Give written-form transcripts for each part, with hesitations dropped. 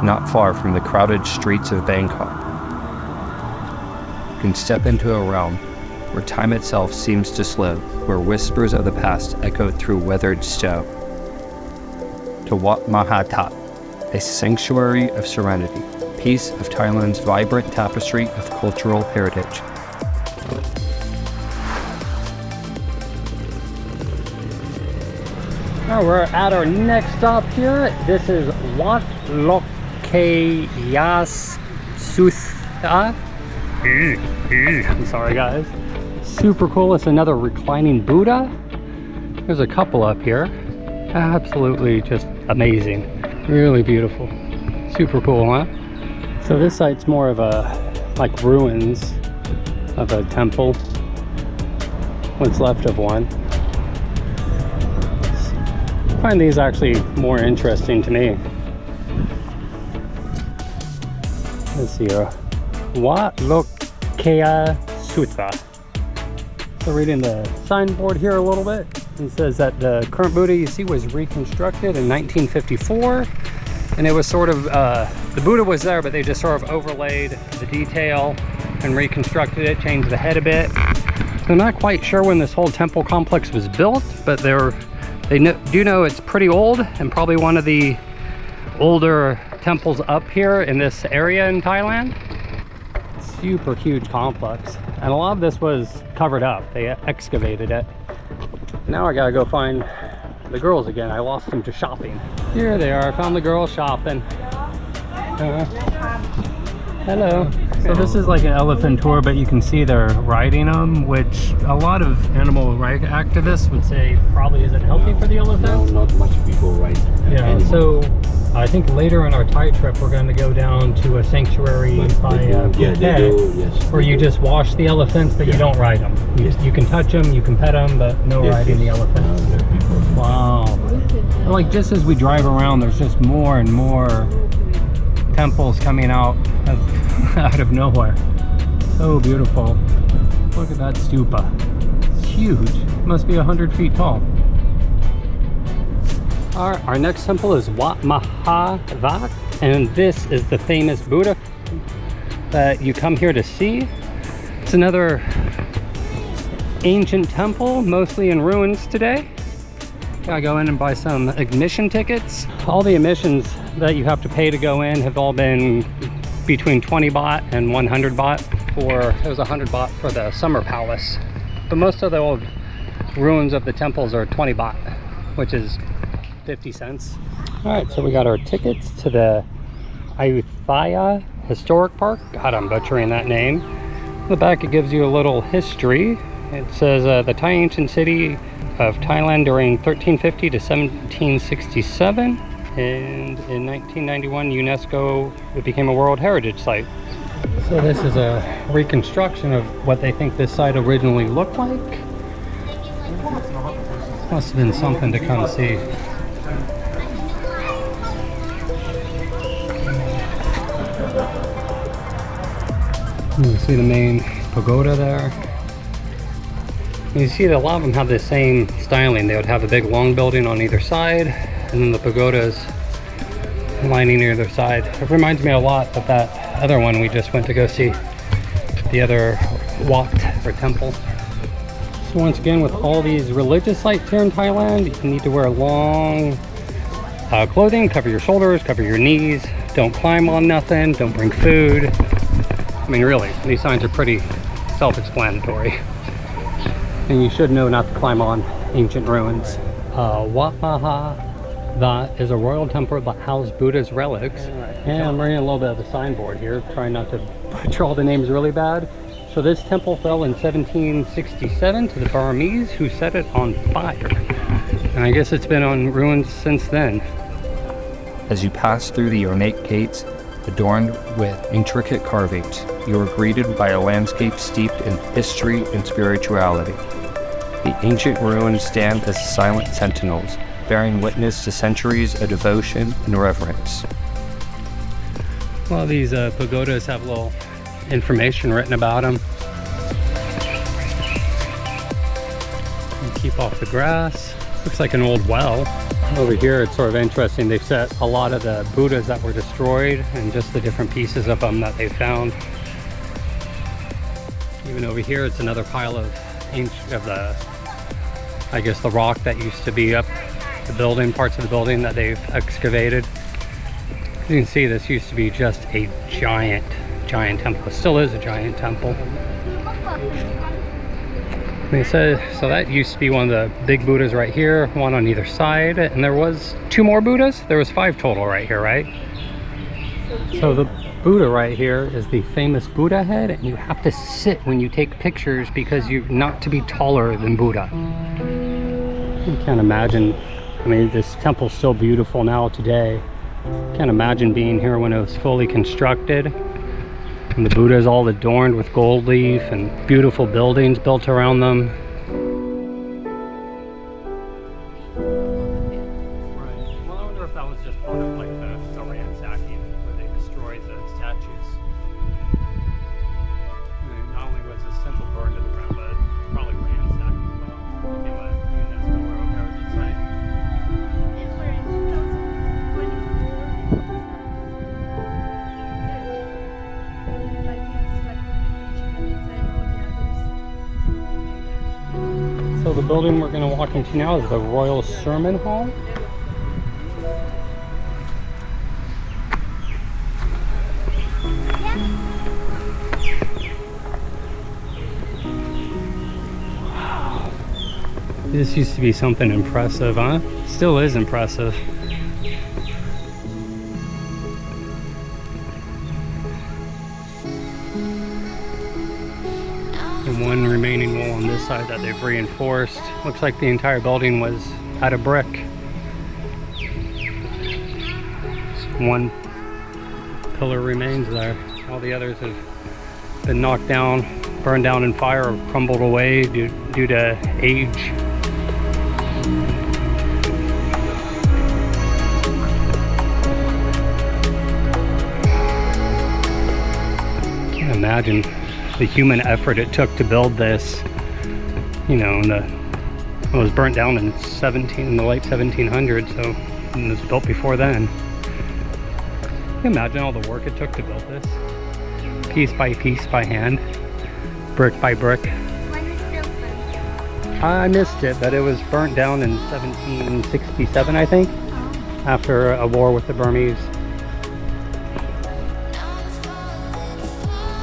not far from the crowded streets of Bangkok. You can step into a realm where time itself seems to slow, where whispers of the past echo through weathered stone. To Wat Maha That, a sanctuary of serenity, piece of Thailand's vibrant tapestry of cultural heritage. Now we're at our next stop here. This is Wat Lokoya Sutha. I'm sorry guys. Super cool. It's another reclining Buddha. There's a couple up here. Absolutely just amazing. Really beautiful. Super cool, huh? So this site's more of a like ruins of a temple. What's left of one. I find these actually more interesting to me. Let's see here. Wat Lokoya Sutha. So reading the signboard here a little bit. It says that the current Buddha you see was reconstructed in 1954. And it was sort of, the Buddha was there, but they just sort of overlaid the detail and reconstructed it, changed the head a bit. So I'm not quite sure when this whole temple complex was built, but they do know it's pretty old and probably one of the older temples up here in this area in Thailand. Super huge complex. And a lot of this was covered up. They excavated it. Now I gotta go find the girls again. I lost them to shopping. Here they are. I found the girls shopping. Hello. So this is like an elephant tour, but you can see they're riding them, which a lot of animal rights activists would say probably isn't healthy for the elephants. No, not much people ride animals. So I think later on our Thai trip we're going to go down to a sanctuary by Phuket, where you just wash the elephants, but you don't ride them. You can touch them, you can pet them, but no riding the elephants. Wow. Like just as we drive around, there's just more and more temples coming out of nowhere. So beautiful. Look at that stupa. It's huge. It must be 100 feet tall. Our next temple is Wat Maha That, and this is the famous Buddha that you come here to see. It's another ancient temple, mostly in ruins today. Gotta go in and buy some admission tickets. All the admissions that you have to pay to go in have all been between 20 baht and 100 baht. It was 100 baht for the summer palace. But most of the old ruins of the temples are 20 baht, which is 50 cents. All right, so we got our tickets to the Ayutthaya Historic Park. God, I'm butchering that name. On the back, it gives you a little history. It says the Thai ancient city of Thailand during 1350 to 1767. And in 1991, UNESCO, it became a World Heritage Site. So this is a reconstruction of what they think this site originally looked like. Must have been something to come see. You see the main pagoda there. You see that a lot of them have the same styling. They would have a big long building on either side, and then the pagodas lining either side. It reminds me a lot of that other one we just went to go see, the other Wat or temple. So once again, with all these religious sites here in Thailand, you need to wear long clothing, cover your shoulders, cover your knees, don't climb on nothing, don't bring food. I mean, really, these signs are pretty self-explanatory. And you should know not to climb on ancient ruins. Wat Maha That is a royal temple that housed Buddha's relics. And I'm reading a little bit of the signboard here, trying not to butcher all the names really bad. So this temple fell in 1767 to the Burmese, who set it on fire. And I guess it's been on ruins since then. As you pass through the ornate gates, adorned with intricate carvings, you are greeted by a landscape steeped in history and spirituality. The ancient ruins stand as silent sentinels, bearing witness to centuries of devotion and reverence. Well, these pagodas have a little information written about them. And keep off the grass. Looks like an old well. Over here, it's sort of interesting. They've set a lot of the Buddhas that were destroyed and just the different pieces of them that they found. Even over here, it's another pile of the, I guess, the rock that used to be up the building, parts of the building that they've excavated. As you can see, this used to be just a giant temple. It still is a giant temple. They said, so that used to be one of the big Buddhas right here, one on either side, and there was 2 more Buddhas. There was 5 total right here, right? So the Buddha right here is the famous Buddha head, and you have to sit when you take pictures because you're not to be taller than Buddha. I can't imagine. I mean, this temple's still beautiful now today. Can't imagine being here when it was fully constructed. And the Buddha is all adorned with gold leaf and beautiful buildings built around them. Right. Well, I wonder if that was just part of like the ransacking where they destroyed the statues. I mean, not only was this temple burned to the ground, but probably ransacked as well. It became a UNESCO World Heritage Site. These were in 2024. So the building we're going to walk into now is the Royal Sermon Hall. Wow. This used to be something impressive, huh? Still is impressive. And one remaining wall on this side that they've reinforced. Looks like the entire building was out of brick. Just one pillar remains there. All the others have been knocked down, burned down in fire, or crumbled away due to age. Can't imagine the human effort it took to build this, you know, it was burnt down in the late 1700s, so it was built before then. Can you imagine all the work it took to build this? Piece by hand, brick by brick. When is it open? I missed it, but it was burnt down in 1767, I think, after a war with the Burmese.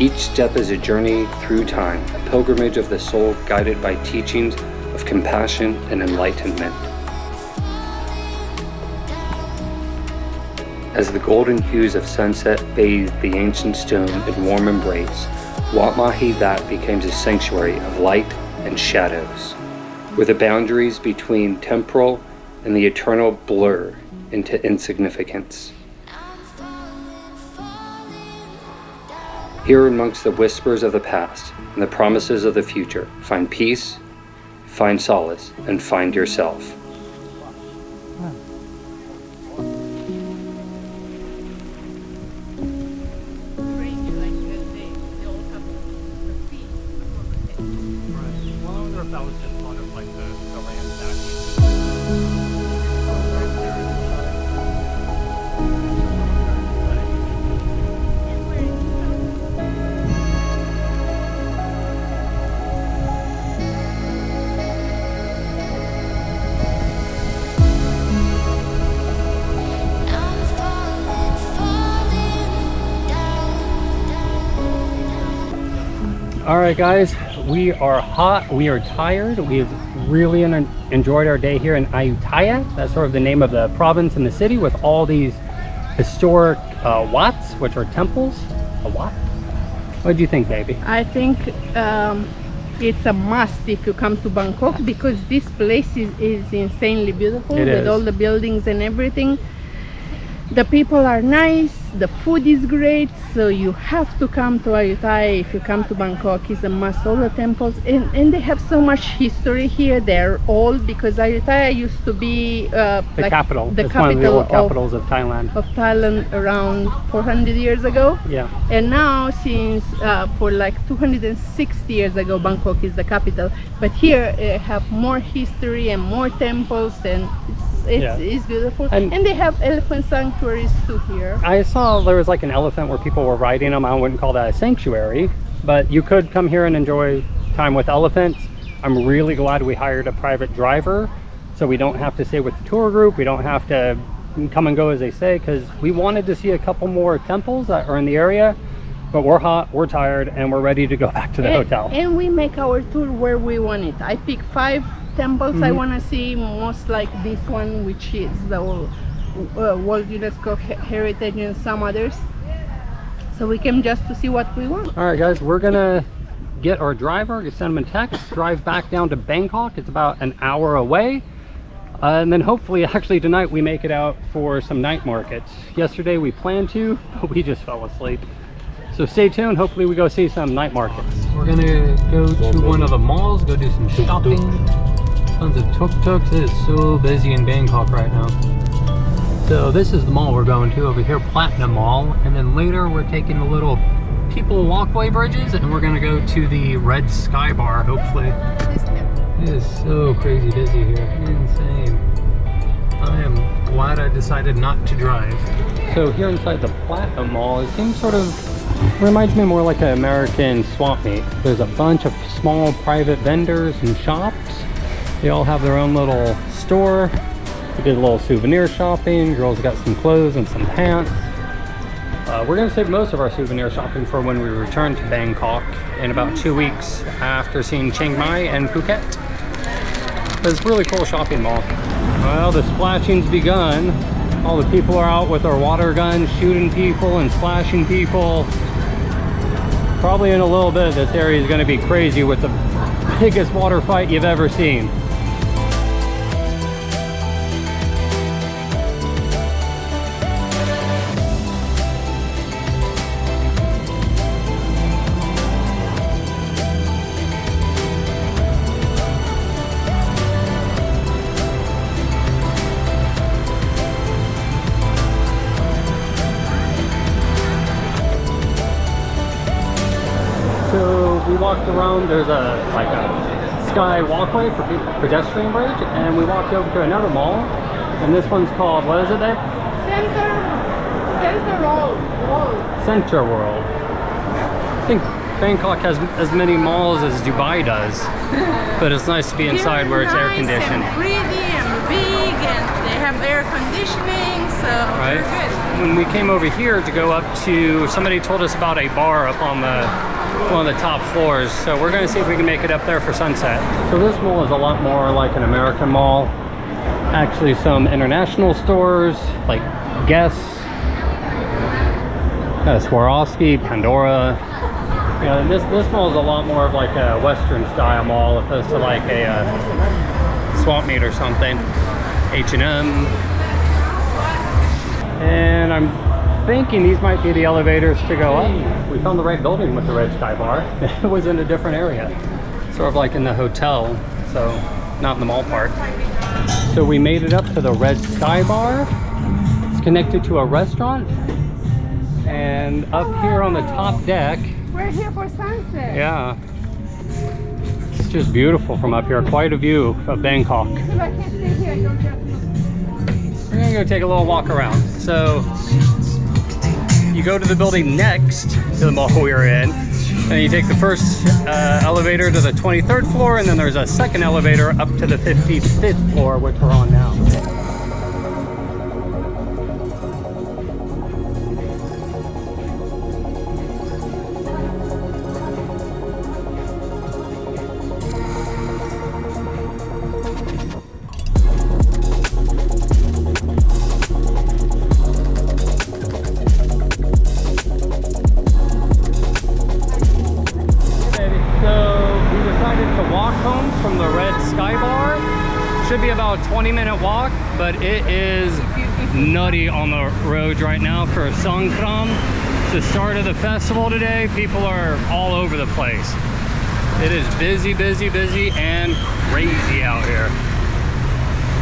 Each step is a journey through time, a pilgrimage of the soul guided by teachings of compassion and enlightenment. As the golden hues of sunset bathed the ancient stone in warm embrace, Wat Maha That becomes a sanctuary of light and shadows, where the boundaries between temporal and the eternal blur into insignificance. Here amongst the whispers of the past and the promises of the future, find peace, find solace, and find yourself. Alright guys, we are hot, we are tired, we've really enjoyed our day here in Ayutthaya. That's sort of the name of the province and the city, with all these historic wats, which are temples. A wat? What do you think, baby? I think it's a must if you come to Bangkok, because this place is insanely beautiful with all the buildings and everything. The people are nice, the food is great, so you have to come to Ayutthaya if you come to Bangkok. It's a must. All the temples, and they have so much history here. They're old, because Ayutthaya used to be the like capital. The it's capital one of the old capitals of Thailand. Of Thailand around 400 years ago. Yeah. And now, since for like 260 years ago, Bangkok is the capital. But here have more history and more temples, and it's It's beautiful. And they have elephant sanctuaries too here. I saw there was like an elephant where people were riding them. I wouldn't call that a sanctuary, but you could come here and enjoy time with elephants. I'm really glad we hired a private driver, so we don't have to stay with the tour group. We don't have to come and go as they say, because we wanted to see a couple more temples that are in the area, but we're hot, we're tired, and we're ready to go back to the hotel. And we make our tour where we want it. I pick 5 temples I want to see, most like this one, which is the World UNESCO Heritage, and some others. So we came just to see what we want. All right, guys, we're gonna get our driver, send him a text, drive back down to Bangkok. It's about an hour away. And then hopefully, actually tonight, we make it out for some night markets. Yesterday we planned to, but we just fell asleep. So stay tuned, hopefully we go see some night markets. We're gonna go to one of the malls, go do some shopping. Tons of tuk-tuks. It is so busy in Bangkok right now. So this is the mall we're going to over here, Platinum Mall. And then later we're taking the little people walkway bridges and we're gonna go to the Red Sky Bar, hopefully. It is so crazy busy here, insane. I am glad I decided not to drive. So here inside the Platinum Mall, it seems sort of, reminds me more like an American swap meet. There's a bunch of small private vendors and shops. They all have their own little store. We did a little souvenir shopping. Girls got some clothes and some pants. We're gonna save most of our souvenir shopping for when we return to Bangkok in about 2 weeks after seeing Chiang Mai and Phuket. It's a really cool shopping mall. Well, the splashing's begun. All the people are out with their water guns, shooting people and splashing people. Probably in a little bit, this area is gonna be crazy with the biggest water fight you've ever seen. We walked around, there's like a sky walkway for people, pedestrian bridge, and we walked over to another mall, and this one's called, what is it, babe? Center World. I think Bangkok has as many malls as Dubai does, but it's nice to be inside where it's air conditioned. And pretty and big, and they have air conditioning, so right? They're good. When we came over here to go up to, somebody told us about a bar up on one of the top floors, so we're going to see if we can make it up there for sunset. So this mall is a lot more like an American mall. Actually, some international stores like Guess, Swarovski, Pandora. You know, this mall is a lot more of like a Western style mall opposed to like a swap meet or something. H&M. And I'm thinking these might be the elevators to go up. We found the right building with the Red Sky Bar. It was in a different area, sort of like in the hotel, so not in the mall part. So we made it up to the Red Sky Bar. It's connected to a restaurant, and up here on the top deck, We're here for sunset. yeah, it's just beautiful from up here. Quite a view of Bangkok. If I can stay here, I don't have to. We're gonna go take a little walk around. So you go to the building next to the mall we were in, and you take the first elevator to the 23rd floor, and then there's a second elevator up to the 55th floor, which we're on now. Should be about a 20-minute walk, but it is nutty on the roads right now for Songkran. It's the start of the festival today. People are all over the place. It is busy, busy, busy, and crazy out here.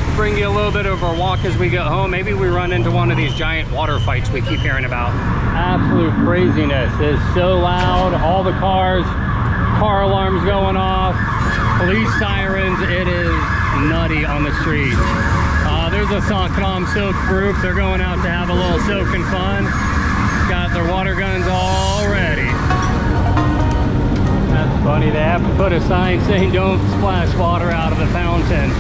We'll bring you a little bit of our walk as we get home. Maybe we run into one of these giant water fights we keep hearing about. Absolute craziness. It is so loud. All the cars, car alarms going off, police sirens. It is nutty on the street. there's a Sakram silk group. They're going out to have a little soaking fun. Got their water guns all ready. That's funny. They have to put a sign saying don't splash water out of the fountain.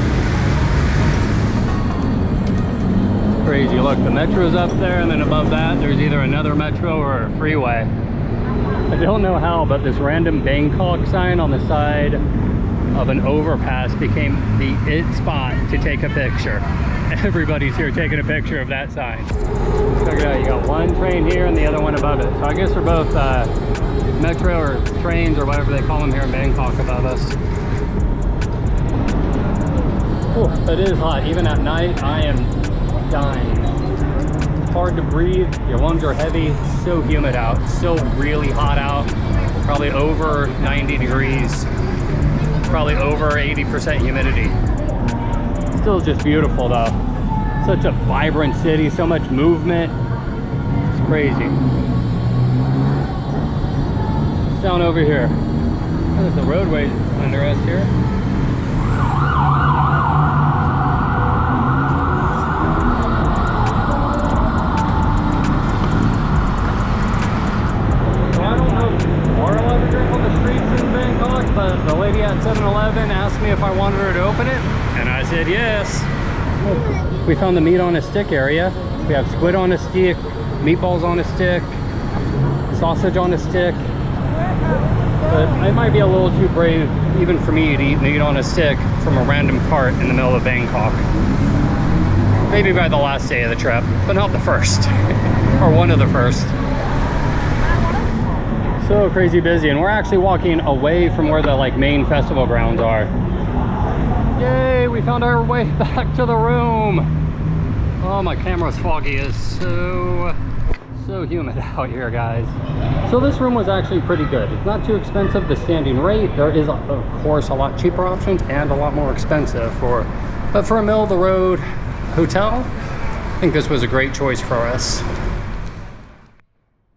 Crazy. Look, the metro's up there, and then above that there's either another metro or a freeway. I don't know how, but this random Bangkok sign on the side of an overpass became the it spot to take a picture. Everybody's here taking a picture of that sign. Check it out, you got one train here and the other one above it. So I guess they're both metro or trains or whatever they call them here in Bangkok above us. Oh, it is hot. Even at night, I am dying. It's hard to breathe. Your lungs are heavy. It's so humid out. It's still really hot out. Probably over 90 degrees. Probably over 80% humidity. Still just beautiful though. Such a vibrant city, so much movement. It's crazy. It's down over here. There's the roadway under us here. But the lady at 7-Eleven asked me if I wanted her to open it, and I said yes. We found the meat on a stick area. We have squid on a stick, meatballs on a stick, sausage on a stick. But it might be a little too brave even for me to eat meat on a stick from a random cart in the middle of Bangkok. Maybe by the last day of the trip, but not the first, or one of the first. So crazy busy, and we're actually walking away from where the main festival grounds are. Yay, we found our way back to the room. Oh, my camera's foggy. It's so humid out here, guys. So this room was actually pretty good. It's not too expensive. The standing rate, there is of course a lot cheaper options and a lot more expensive but for a middle of the road hotel, I think this was a great choice for us.